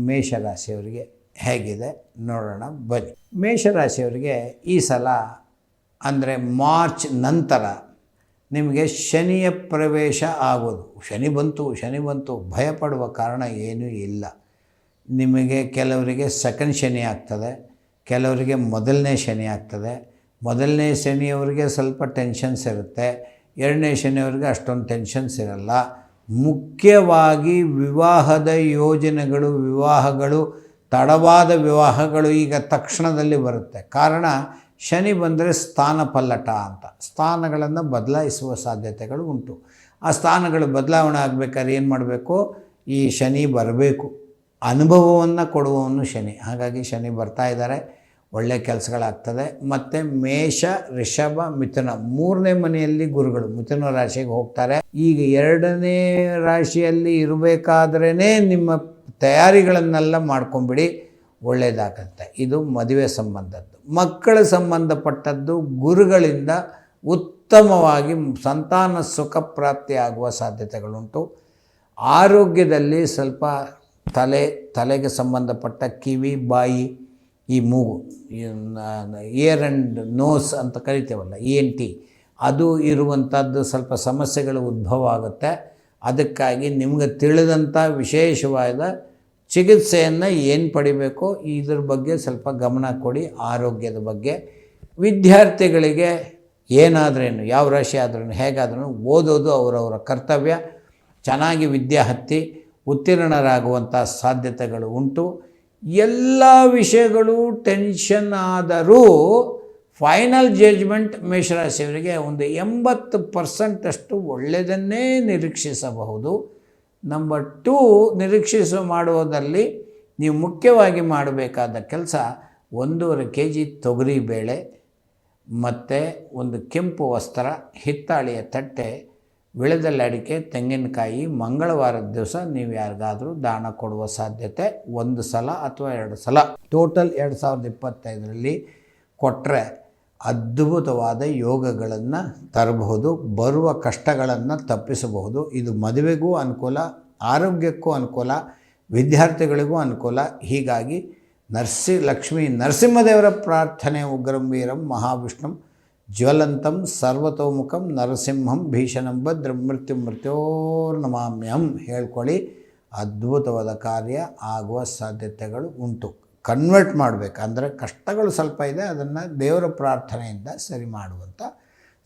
ಮೇಷರಾಶಿಯವರಿಗೆ ಹೇಗಿದೆ ನೋಡೋಣ ಬನ್ನಿ. ಮೇಷರಾಶಿಯವರಿಗೆ ಈ ಸಲ ಅಂದರೆ ಮಾರ್ಚ್ ನಂತರ ನಿಮಗೆ ಶನಿಯ ಪ್ರವೇಶ ಆಗೋದು. ಶನಿ ಬಂತು ಭಯಪಡುವ ಕಾರಣ ಏನೂ ಇಲ್ಲ. ನಿಮಗೆ ಕೆಲವರಿಗೆ ಸೆಕೆಂಡ್ ಶನಿ ಆಗ್ತದೆ, ಕೆಲವರಿಗೆ ಮೊದಲನೇ ಶನಿ ಆಗ್ತದೆ. ಮೊದಲನೇ ಶನಿಯವರಿಗೆ ಸ್ವಲ್ಪ ಟೆನ್ಷನ್ಸ್ ಇರುತ್ತೆ, ಎರಡನೇ ಶನಿಯವರಿಗೆ ಅಷ್ಟೊಂದು ಟೆನ್ಷನ್ಸ್ ಇರಲ್ಲ. ಮುಖ್ಯವಾಗಿ ವಿವಾಹದ ಯೋಜನೆಗಳು, ವಿವಾಹಗಳು, ತಡವಾದ ವಿವಾಹಗಳು ಈಗ ತಕ್ಷಣದಲ್ಲಿ ಬರುತ್ತೆ. ಕಾರಣ ಶನಿ ಬಂದರೆ ಸ್ಥಾನ ಪಲ್ಲಟ ಅಂತ, ಸ್ಥಾನಗಳನ್ನು ಬದಲಾಯಿಸುವ ಸಾಧ್ಯತೆಗಳು ಉಂಟು. ಆ ಸ್ಥಾನಗಳು ಬದಲಾವಣೆ ಆಗಬೇಕಾದ್ರೆ ಏನು ಮಾಡಬೇಕು? ಈ ಶನಿ ಬರಬೇಕು, ಅನುಭವವನ್ನು ಕೊಡುವವನು ಶನಿ. ಹಾಗಾಗಿ ಶನಿ ಬರ್ತಾ ಇದ್ದಾರೆ, ಒಳ್ಳೆಯ ಕೆಲಸಗಳಾಗ್ತದೆ. ಮತ್ತು ಮೇಷ, ರಿಷಭ, ಮಿಥುನ ಮೂರನೇ ಮನೆಯಲ್ಲಿ ಗುರುಗಳು ಮಿಥುನ ರಾಶಿಗೆ ಹೋಗ್ತಾರೆ. ಈಗ ಎರಡನೇ ರಾಶಿಯಲ್ಲಿ ಇರಬೇಕಾದ್ರೇ ನಿಮ್ಮ ತಯಾರಿಗಳನ್ನೆಲ್ಲ ಮಾಡ್ಕೊಂಬಿಡಿ, ಒಳ್ಳೆಯದಾಗತ್ತೆ. ಇದು ಮದುವೆ ಸಂಬಂಧದ್ದು. ಮಕ್ಕಳ ಸಂಬಂಧಪಟ್ಟದ್ದು ಗುರುಗಳಿಂದ ಉತ್ತಮವಾಗಿ ಸಂತಾನ ಸುಖ ಪ್ರಾಪ್ತಿಯಾಗುವ ಸಾಧ್ಯತೆಗಳುಂಟು. ಆರೋಗ್ಯದಲ್ಲಿ ಸ್ವಲ್ಪ ತಲೆಗೆ ಸಂಬಂಧಪಟ್ಟ ಕಿವಿ, ಬಾಯಿ, ಈ ಮೂಗು, ಇಯರ್ ಆ್ಯಂಡ್ ನೋಸ್ ಅಂತ ಕರಿತೇವಲ್ಲ, ENT, ಅದು ಇರುವಂಥದ್ದು ಸ್ವಲ್ಪ ಸಮಸ್ಯೆಗಳು ಉದ್ಭವ ಆಗುತ್ತೆ. ಅದಕ್ಕಾಗಿ ನಿಮಗೆ ತಿಳಿದಂಥ ವಿಶೇಷವಾದ ಚಿಕಿತ್ಸೆಯನ್ನು ಏನು ಪಡಿಬೇಕು ಇದ್ರ ಬಗ್ಗೆ ಸ್ವಲ್ಪ ಗಮನ ಕೊಡಿ. ಆರೋಗ್ಯದ ಬಗ್ಗೆ ವಿದ್ಯಾರ್ಥಿಗಳಿಗೆ ಏನಾದ್ರೇನು, ಯಾವ ರಾಶಿ ಆದ್ರೂ ಹೇಗಾದ್ರೂ ಓದೋದು ಅವರವರ ಕರ್ತವ್ಯ. ಚೆನ್ನಾಗಿ ವಿದ್ಯೆ ಹತ್ತಿ ಉತ್ತೀರ್ಣರಾಗುವಂಥ ಸಾಧ್ಯತೆಗಳು ಉಂಟು. ಎಲ್ಲ ವಿಷಯಗಳು ಟೆನ್ಷನ್ ಆದರೂ ಫೈನಲ್ ಜಡ್ಜ್ಮೆಂಟ್ ಮೇಷರಾಶಿಯವರಿಗೆ ಒಂದು 80% ಅಷ್ಟು ಒಳ್ಳೆಯದನ್ನೇ ನಿರೀಕ್ಷಿಸಬಹುದು. ನಂಬರ್ 2, ನಿರೀಕ್ಷಿಸುವ ಮಾಡುವುದರಲ್ಲಿ ನೀವು ಮುಖ್ಯವಾಗಿ ಮಾಡಬೇಕಾದ ಕೆಲಸ 1.5 kg ತೊಗರಿಬೇಳೆ ಮತ್ತು ಒಂದು ಕೆಂಪು ವಸ್ತ್ರ, ಹಿತ್ತಾಳೆಯ ತಟ್ಟೆ, ವಿಳೆದೆಲೆ ಅಡಿಕೆ, ತೆಂಗಿನಕಾಯಿ. ಮಂಗಳವಾರದ ದಿವಸ ನೀವು ಯಾರಿಗಾದರೂ ದಾನ ಕೊಡುವ ಸಾಧ್ಯತೆ 1 ಸಲ ಅಥವಾ 2 ಸಲ, ಟೋಟಲ್ 2025ರಲ್ಲಿ ಕೊಟ್ಟರೆ ಅದ್ಭುತವಾದ ಯೋಗಗಳನ್ನು ತರಬಹುದು, ಬರುವ ಕಷ್ಟಗಳನ್ನು ತಪ್ಪಿಸಬಹುದು. ಇದು ಮದುವೆಗೂ ಅನುಕೂಲ, ಆರೋಗ್ಯಕ್ಕೂ ಅನುಕೂಲ, ವಿದ್ಯಾರ್ಥಿಗಳಿಗೂ ಅನುಕೂಲ. ಹೀಗಾಗಿ ಲಕ್ಷ್ಮೀ ನರಸಿಂಹದೇವರ ಪ್ರಾರ್ಥನೆ ಉಗ್ರಂ ವೀರಂ ಮಹಾವಿಷ್ಣುಂ ಜ್ವಲಂತಂ ಸರ್ವತೋಮುಖಂ ನರಸಿಂಹಂ ಭೀಷಣಂ ಭದ್ರಂ ಮೃತ್ಯೋರ್ನಮಾಮ್ಯಹಂ ಹೇಳ್ಕೊಳ್ಳಿ. ಅದ್ಭುತವಾದ ಕಾರ್ಯ ಆಗುವ ಸಾಧ್ಯತೆಗಳು ಉಂಟು. ಕನ್ವರ್ಟ್ ಮಾಡಬೇಕು ಅಂದರೆ ಕಷ್ಟಗಳು ಸ್ವಲ್ಪ ಇದೆ, ಅದನ್ನು ದೇವರ ಪ್ರಾರ್ಥನೆಯಿಂದ ಸರಿ ಮಾಡುವಂಥ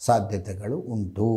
ಸಾಧ್ಯತೆಗಳು ಉಂಟು.